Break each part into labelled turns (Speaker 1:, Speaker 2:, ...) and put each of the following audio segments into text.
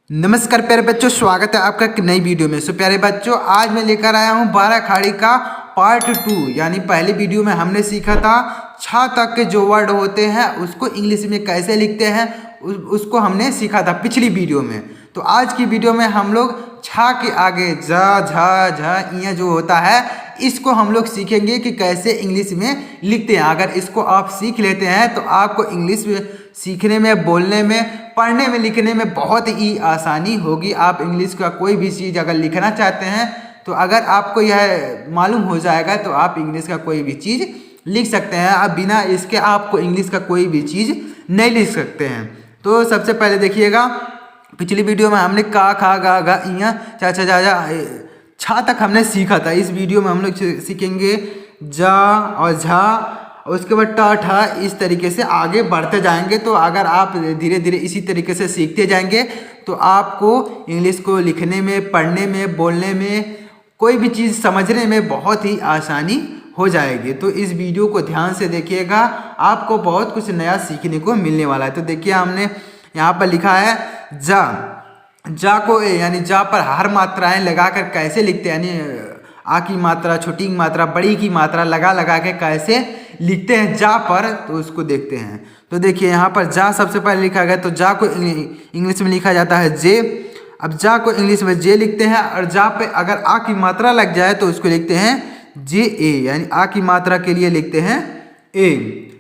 Speaker 1: नमस्कार प्यारे बच्चों, स्वागत है आपका एक नई वीडियो में। प्यारे बच्चों, आज मैं लेकर आया हूँ 12 खाड़ी का पार्ट 2। यानी पहले वीडियो में हमने सीखा था छा तक के जो वर्ड होते हैं उसको इंग्लिश में कैसे लिखते हैं, उसको हमने सीखा था पिछली वीडियो में। तो आज की वीडियो में हम लोग छा के आगे जा झा झा इया जो होता है इसको हम लोग सीखेंगे कि कैसे इंग्लिश में लिखते हैं। अगर इसको आप सीख लेते हैं तो आपको इंग्लिश सीखने में, बोलने में, पढ़ने में, लिखने में बहुत ही आसानी होगी। आप इंग्लिश का कोई भी चीज़ अगर लिखना चाहते हैं तो अगर आपको यह मालूम हो जाएगा तो आप इंग्लिश का कोई भी चीज़ लिख सकते हैं। अब बिना इसके आपको इंग्लिश का कोई भी चीज़ नहीं लिख सकते हैं। तो सबसे पहले देखिएगा, पिछली वीडियो में हमने का, खा, गा, गा, इया, चा, छा, जा, छा तक हमने सीखा था। इस वीडियो में हम लोग सीखेंगे जा और झा, उसके बाद टा, ठा, इस तरीके से आगे बढ़ते जाएंगे। तो अगर आप धीरे धीरे इसी तरीके से सीखते जाएंगे तो आपको इंग्लिश को लिखने में, पढ़ने में, बोलने में, कोई भी चीज़ समझने में बहुत ही आसानी हो जाएगी। तो इस वीडियो को ध्यान से देखिएगा, आपको बहुत कुछ नया सीखने को मिलने वाला है। तो देखिए, हमने यहाँ पर लिखा है जा। जा को यानी जा पर हर मात्राएं लगाकर कैसे लिखते हैं, यानी आ की मात्रा, छोटी की मात्रा, बड़ी की मात्रा लगा लगा के कैसे लिखते हैं जा पर, तो उसको देखते हैं। तो देखिए, यहाँ पर जा सबसे पहले लिखा गया। तो जा को इंग्लिश में लिखा जाता है जे। अब जा को इंग्लिश में जे लिखते हैं, और जा पे अगर आ की मात्रा लग जाए तो उसको लिखते हैं जे ए, यानी आ की मात्रा के लिए लिखते हैं ए,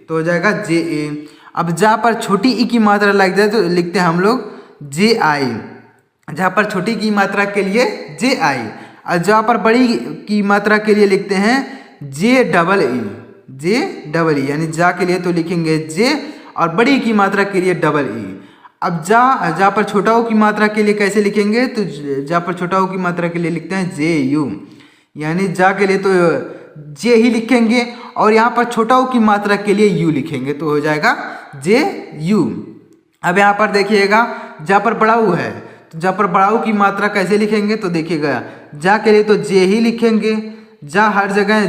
Speaker 1: तो हो जाएगा जे ए। अब जा पर छोटी ई की मात्रा लग जाए तो लिखते हैं हम लोग जे आई। जहाँ पर छोटी की मात्रा के लिए जे आई, और जहाँ पर बड़ी की मात्रा के लिए लिखते हैं जे डबल ई, जे डबल ई, यानी जा के लिए तो लिखेंगे जे, और बड़ी की मात्रा के लिए डबल ई। अब जा पर छोटा ओ की मात्रा के लिए कैसे लिखेंगे, तो जा पर छोटा ओ की मात्रा के लिए लिखते हैं जे यू, यानी जा के लिए तो जे ही लिखेंगे, और यहाँ पर छोटा ओ की मात्रा के लिए यू लिखेंगे, तो हो जाएगा जे यू। अब यहाँ पर देखिएगा, जा पर बड़ा ऊ है तो जा पर बड़ा ऊ की मात्रा कैसे लिखेंगे, तो देखिएगा जा के लिए तो जे ही लिखेंगे। जा हर जगह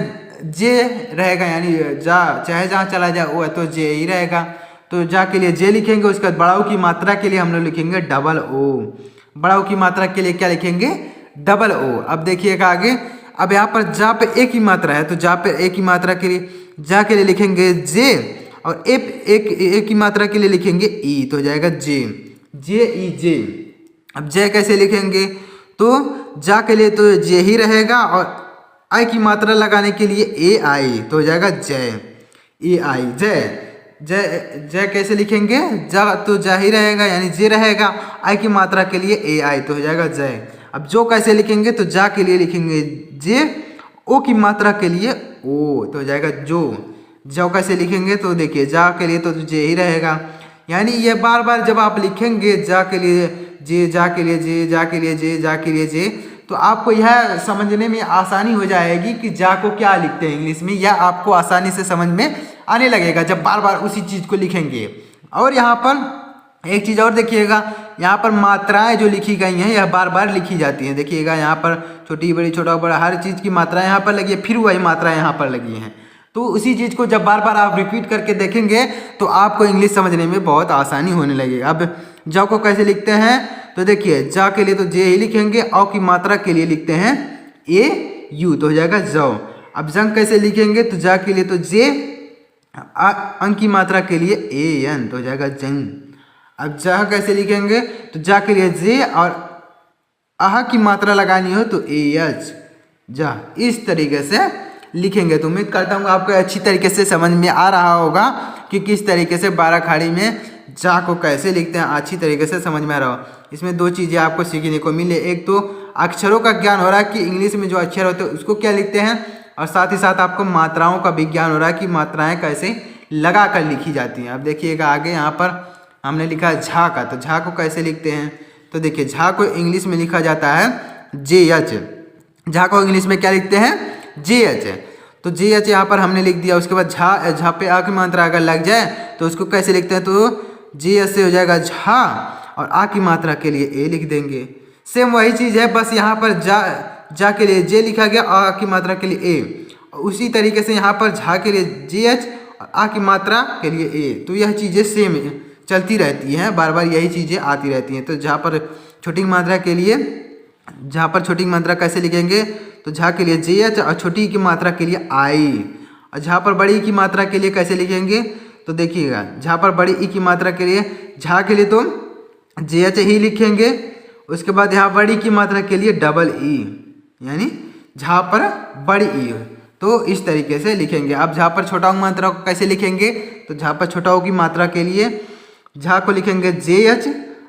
Speaker 1: जे रहेगा, यानी जा चाहे जहाँ चला जाए वो तो जे ही रहेगा, तो जा के लिए जे लिखेंगे। उसके बाद बड़ा ऊ की मात्रा के लिए हम लोग लिखेंगे डबल ओ। बड़ा ऊ की मात्रा के लिए क्या लिखेंगे, डबल ओ। अब देखिएगा आगे, अब यहाँ पर जा पे एक ही मात्रा है तो जा पे एक ही मात्रा के लिए जा के लिए लिखेंगे जे, और एक की मात्रा के लिए लिखेंगे ई, तो हो जाएगा जे, जे ई जे। अब जय कैसे लिखेंगे, तो जा के लिए तो जे ही रहेगा, और आई की मात्रा लगाने के लिए ए आई, तो हो जाएगा जय, ए आई जय। जय जय कैसे लिखेंगे, जा तो जा ही रहेगा यानी जे रहेगा, आई की मात्रा के लिए ए आई, तो हो जाएगा जय। अब जो कैसे लिखेंगे, तो जा के लिए लिखेंगे जे, ओ की मात्रा के लिए ओ, तो हो जाएगा जो। जो कैसे लिखेंगे, तो देखिए जा के लिए तो जे ही रहेगा, यानी ये बार बार जब आप लिखेंगे जा के लिए जे, जा के लिए जे, जा के लिए जे, जा के लिए जे, तो आपको यह समझने में आसानी हो जाएगी कि जा को क्या लिखते हैं इंग्लिश में। यह आपको आसानी से समझ में आने लगेगा जब बार बार उसी चीज़ को लिखेंगे। और यहाँ पर एक चीज़ और देखिएगा, यहाँ पर मात्राएं जो लिखी गई हैं यह बार बार लिखी जाती हैं। देखिएगा, यहाँ पर छोटी बड़ी, छोटा बड़ा, हर चीज़ की मात्रा यहाँ पर लगी है, फिर वही मात्रा यहाँ पर लगी हैं। तो उसी चीज़ को जब बार बार आप रिपीट करके देखेंगे तो आपको इंग्लिश समझने में बहुत आसानी होने लगेगी। अब जा को कैसे लिखते हैं, तो देखिए जा के लिए तो जे ही लिखेंगे, औ की मात्रा के लिए लिखते हैं ए यू, तो हो जाएगा जाओ। अब जंग कैसे लिखेंगे, तो जा के लिए तो जे, अंक की मात्रा के लिए ए एन, तो हो जाएगा जंग। अब जा कैसे लिखेंगे, तो जा के लिए जे, और आह की मात्रा लगानी हो तो ए एच, जा। इस तरीके से लिखेंगे। तो उम्मीद करता हूँ आपको अच्छी तरीके से समझ में आ रहा होगा कि किस तरीके से 12 खाड़ी में जा को कैसे लिखते हैं, अच्छी तरीके से समझ में आ रहा हो। इसमें दो चीज़ें आपको सीखने को मिले, एक तो अक्षरों का ज्ञान हो रहा है कि इंग्लिश में जो अक्षर होते हैं उसको क्या लिखते हैं, और साथ ही साथ आपको मात्राओं का भी ज्ञान हो रहा है कि मात्राएं कैसे लगा कर लिखी जाती हैं। अब देखिएगा आगे, यहाँ पर हमने लिखा झा का, तो झा को कैसे लिखते हैं, तो देखिए झा को इंग्लिश में लिखा जाता है जे एच। झा को इंग्लिश में क्या लिखते हैं, जे एच, तो जे एच यहाँ पर हमने लिख दिया। उसके बाद झा पे आ की मात्रा अगर लग जाए तो उसको कैसे लिखते हैं, तो जे एच से हो जाएगा झा, और आ की मात्रा के लिए ए लिख देंगे। सेम वही चीज़ है, बस यहाँ पर जा के लिए जे लिखा गया, आ की मात्रा के लिए ए। उसी तरीके से यहाँ पर झा के लिए जे एच, और आ की मात्रा के लिए ए। तो यह चीज़ें सेम चलती रहती हैं, बार बार यही चीज़ें आती रहती हैं। तो जहाँ पर छोटी की मात्रा के लिए जहाँ पर छोटी की मात्रा कैसे लिखेंगे, तो झा के लिए JH और छोटी की मात्रा के लिए I। और जहाँ पर बड़ी की मात्रा के लिए कैसे लिखेंगे, तो देखिएगा जहाँ पर बड़ी ई की मात्रा के लिए झा के लिए तो JH ही लिखेंगे। उसके बाद यहाँ बड़ी की मात्रा के लिए डबल ई, यानी जहाँ पर बड़ी ई, तो इस तरीके से लिखेंगे। अब जहाँ पर छोटा की मात्रा को कैसे लिखेंगे, तो जहाँ पर छोटा की मात्रा के लिए झा को लिखेंगे JH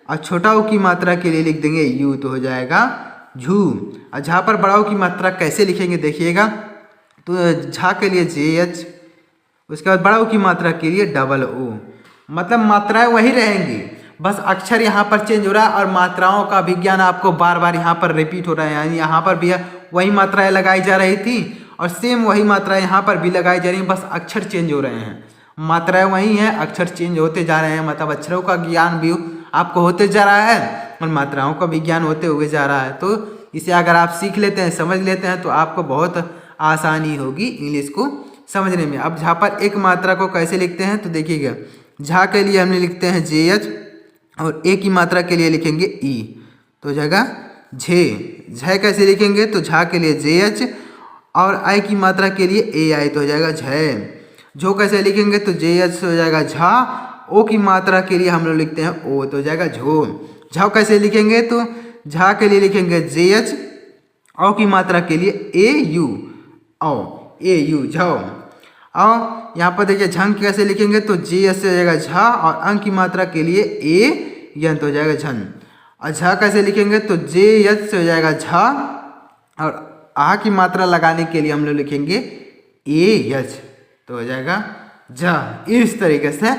Speaker 1: और छोटा की मात्रा के लिए लिख देंगे U, तो हो जाएगा झू। और जहाँ पर बड़ा की मात्रा कैसे लिखेंगे देखिएगा, तो झा के लिए JH, उसके बाद बड़ा की मात्रा के लिए डबल O। मतलब मात्राएं वही रहेंगी, बस अक्षर यहाँ पर चेंज हो रहा है और मात्राओं का विज्ञान आपको बार बार यहाँ पर रिपीट हो रहा है। यानी यहाँ पर भी वही मात्राएं लगाई जा रही थी और सेम वही मात्राएं यहाँ पर भी लगाई जा रही हैं, बस अक्षर चेंज हो रहे हैं। मात्राएं वही हैं, अक्षर चेंज होते जा रहे हैं। मतलब अक्षरों का ज्ञान भी आपको होते जा रहा है और मात्राओं का विज्ञान होते हुए जा रहा है। तो इसे अगर आप सीख लेते हैं, समझ लेते हैं, तो आपको बहुत आसानी होगी इंग्लिश को समझने में। अब झा पर एक मात्रा को कैसे लिखते हैं, तो देखिएगा झा के लिए हमने लिखते हैं JH और ए की मात्रा के लिए लिखेंगे ई, तो हो जाएगा झे। झे कैसे लिखेंगे, तो झा के लिए JH और आई की मात्रा के लिए AI, तो हो जाएगा झे। झो कैसे लिखेंगे, तो JH हो जाएगा झा, ओ की मात्रा के लिए हम लोग लिखते हैं ओ, तो हो जाएगा झो। झा कैसे लिखेंगे, तो झा के लिए लिखेंगे JH, औ की मात्रा के लिए AU, औ AU झो। और यहाँ पर देखिए झंग कैसे लिखेंगे, तो JS से हो जाएगा झा और अंक की मात्रा के लिए AN, तो हो जाएगा झन। और झा कैसे लिखेंगे, तो JH से हो जाएगा झा और आ की मात्रा लगाने के लिए हम लोग लिखेंगे AH, तो हो जाएगा झा। इस तरीके से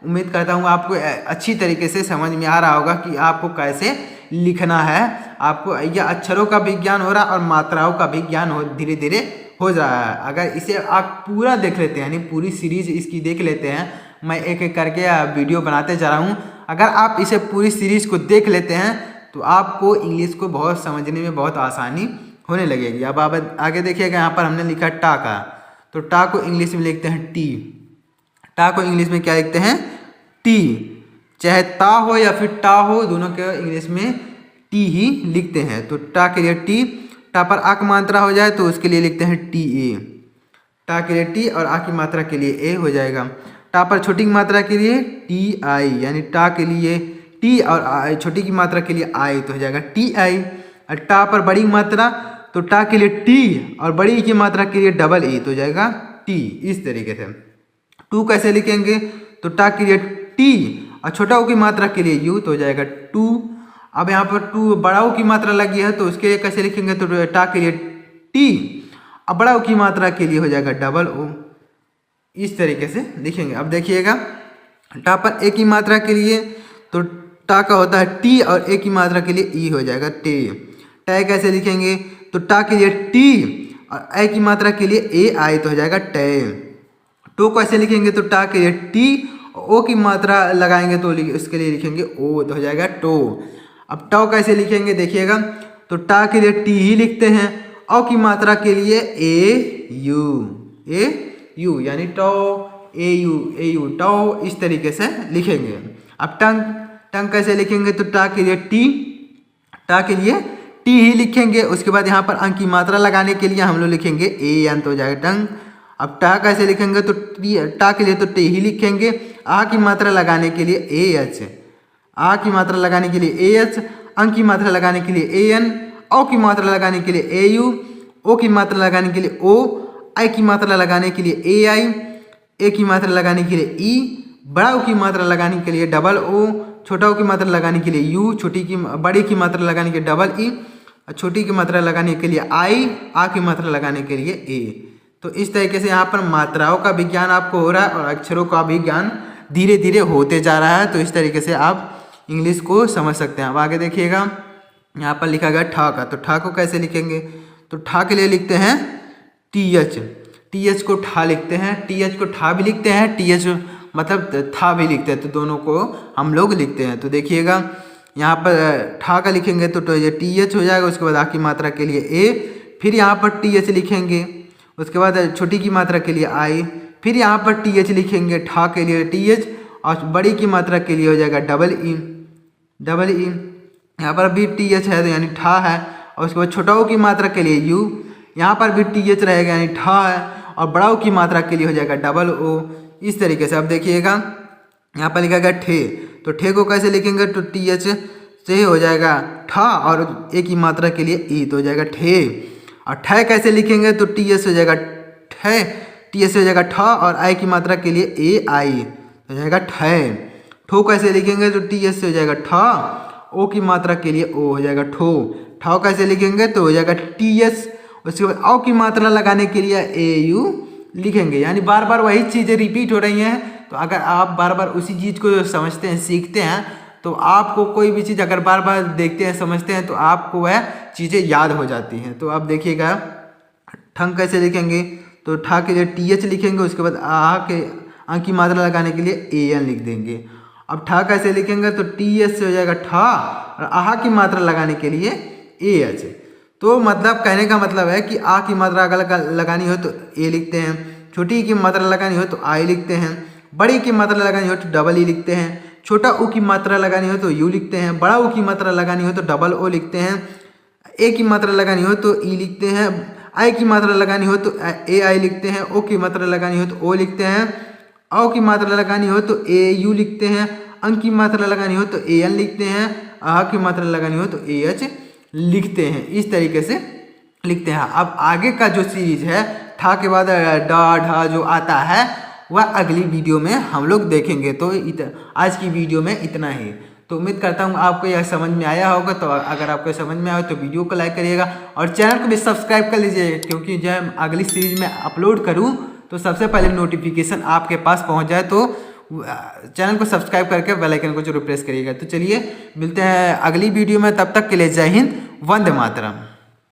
Speaker 1: उम्मीद करता हूँ आपको अच्छी तरीके से समझ में आ रहा होगा कि आपको कैसे लिखना है। आपको यह अक्षरों का विज्ञान हो रहा है और मात्राओं का विज्ञान हो धीरे धीरे हो रहा है। अगर इसे आप पूरा देख लेते हैं, यानी पूरी सीरीज इसकी देख लेते हैं, मैं एक एक करके वीडियो बनाते जा रहा हूँ, अगर आप इसे पूरी सीरीज को देख लेते हैं तो आपको इंग्लिश को बहुत समझने में बहुत आसानी होने लगेगी। अब आप आगे देखिएगा, यहाँ पर हमने लिखा टा का, तो टा को इंग्लिश में लिखते हैं टी। टा को इंग्लिश में क्या लिखते हैं, टी। चाहे ता हो या फिर टा हो, दोनों के इंग्लिश में टी ही लिखते हैं। तो टा के लिए टी, टा पर आ की मात्रा हो जाए तो उसके लिए लिखते हैं TA। टा के लिए टी और आ की मात्रा के लिए ए हो जाएगा। टा पर छोटी की मात्रा के लिए TI, यानी टा के लिए टी और छोटी की मात्रा के लिए आई, तो हो जाएगा TI। और टा पर बड़ी मात्रा, तो टा के लिए टी और बड़ी की मात्रा के लिए डबल E, तो हो जाएगा टी। इस तरीके से टू कैसे लिखेंगे, तो टा के लिए टी और छोटा ओ की मात्रा के लिए U, तो हो जाएगा टू। अब यहाँ पर टू बड़ा ओ की मात्रा लगी है तो उसके लिए कैसे लिखेंगे, तो टा के लिए टी और बड़ा ओ की मात्रा के लिए हो जाएगा डबल O। इस तरीके से लिखेंगे। अब देखिएगा टा पर ए की मात्रा के लिए, तो टा का होता है टी और ए की मात्रा के लिए ई, हो जाएगा टे। टे कैसे लिखेंगे, तो टा के लिए टी और ए की मात्रा के लिए AI, तो हो जाएगा टे। टो कैसे लिखेंगे, तो टा के लिए टी ओ की मात्रा लगाएंगे तो उसके लिए लिखेंगे ओ, तो हो जाएगा टो। अब टो कैसे लिखेंगे देखिएगा, तो टा के लिए टी ही लिखते हैं, ओ की मात्रा के लिए AU, यानी टो AU टो, इस तरीके से लिखेंगे। अब टंग कैसे लिखेंगे, तो टा के लिए टी ही लिखेंगे। उसके बाद यहाँ पर अंक की मात्रा लगाने के लिए हम लोग लिखेंगे AN, तो हो जाएगा टंग। अब टा कैसे लिखेंगे, तो टा के लिए तो टी ही लिखेंगे, आ की मात्रा लगाने के लिए AH, आ की मात्रा लगाने के लिए AH, अंक की मात्रा लगाने के लिए AN, ओ की मात्रा लगाने के लिए AU, ओ की मात्रा लगाने के लिए O, आई की मात्रा लगाने के लिए AI, ए की मात्रा लगाने के लिए E, बड़ा ओ की मात्रा लगाने के लिए डबल O, छोटा ओ की मात्रा लगाने के लिए U, बड़ी की मात्रा लगाने के लिए डबल E, छोटी की मात्रा लगाने के लिए I, आ की मात्रा लगाने के लिए A। तो इस तरीके से यहाँ पर मात्राओं का विज्ञान आपको हो रहा है और अक्षरों का विज्ञान धीरे धीरे होते जा रहा है। तो इस तरीके से आप इंग्लिश को समझ सकते हैं। अब आगे देखिएगा, यहाँ पर लिखा गया ठा का, तो ठा को कैसे लिखेंगे, तो ठा के लिए लिखते हैं TH को ठा लिखते हैं, TH को ठा भी लिखते हैं, TH मतलब था भी लिखते हैं, तो दोनों को हम लोग लिखते हैं। तो देखिएगा यहाँ पर ठा का लिखेंगे तो ये TH हो जाएगा। उसके बाद आ की मात्रा के लिए A, फिर यहाँ पर TH लिखेंगे। उसके बाद छोटी की मात्रा के लिए I, फिर यहाँ पर TH लिखेंगे, ठा के लिए TH और बड़ी की मात्रा के लिए हो जाएगा डबल E। यहाँ पर भी टी एच है तो यानी ठा है, और उसके बाद छोटा ओ की मात्रा के लिए यू, यहाँ पर भी टी एच रहेगा यानी ठा है, और बड़ा ओ की मात्रा के लिए हो जाएगा डबल ओ। इस तरीके से अब देखिएगा यहाँ पर लिखा गया ठे, तो ठे को कैसे लिखेंगे, तो टी एच से हो जाएगा ठा और ए की मात्रा के लिए ई, तो हो जाएगा ठे। और ठे कैसे लिखेंगे, तो टी एस हो जाएगा ठे, टी एस हो जाएगा ठा और आई की मात्रा के लिए ए आई, तो हो जाएगा ठे। ठो कैसे लिखेंगे, तो टी एस से हो जाएगा ठा, ओ की मात्रा के लिए ओ, हो जाएगा ठो। ठा कैसे लिखेंगे, तो हो जाएगा टी एस, उसके बाद औ की मात्रा लगाने के लिए ए यू लिखेंगे। यानी बार बार वही चीज़ें रिपीट हो रही हैं, तो अगर आप बार बार उसी चीज़ को समझते हैं, सीखते हैं, तो आपको कोई भी चीज़ अगर बार बार देखते हैं, समझते हैं, तो आपको वह चीज़ें याद हो जाती हैं। तो आप देखिएगा ठंग कैसे लिखेंगे, तो ठा के लिए टी एच लिखेंगे, उसके बाद आ की मात्रा लगाने के लिए ए एन लिख देंगे। अब ठा कैसे लिखेंगे, तो टी एस से हो जाएगा ठा और आहा की मात्रा लगाने के लिए ए एच। तो मतलब कहने का मतलब है कि आ की मात्रा अगर लगानी हो तो ए लिखते हैं, छोटी की मात्रा लगानी हो तो आई लिखते हैं, बड़ी की मात्रा लगानी हो तो डबल ई लिखते हैं, छोटा ऊ की मात्रा लगानी हो तो यू लिखते हैं, बड़ा ऊ की मात्रा लगानी हो तो डबल ओ लिखते हैं, ए की मात्रा लगानी हो तो ई लिखते हैं, आई की मात्रा लगानी हो तो ए आई लिखते हैं, ओ की मात्रा लगानी हो तो ओ लिखते हैं, औ की मात्रा लगानी हो तो ए यू लिखते हैं, अंक की मात्रा लगानी हो तो ए एन लिखते हैं, आह की मात्रा लगानी हो तो ए एच लिखते हैं। इस तरीके से लिखते हैं। अब आगे का जो सीरीज है ठा के बाद डा ढा जो आता है वह अगली वीडियो में हम लोग देखेंगे। तो आज की वीडियो में इतना ही। तो उम्मीद करता हूँ आपको यह समझ में आया होगा। तो अगर आपको समझ में आया तो वीडियो को लाइक करिएगा और चैनल को भी सब्सक्राइब कर लीजिए, क्योंकि जब अगली सीरीज में अपलोड करूँ तो सबसे पहले नोटिफिकेशन आपके पास पहुँच जाए। तो चैनल को सब्सक्राइब करके बेल आइकन को जरूर प्रेस करिएगा। तो चलिए मिलते हैं अगली वीडियो में, तब तक के लिए जय हिंद, वंदे मातरम।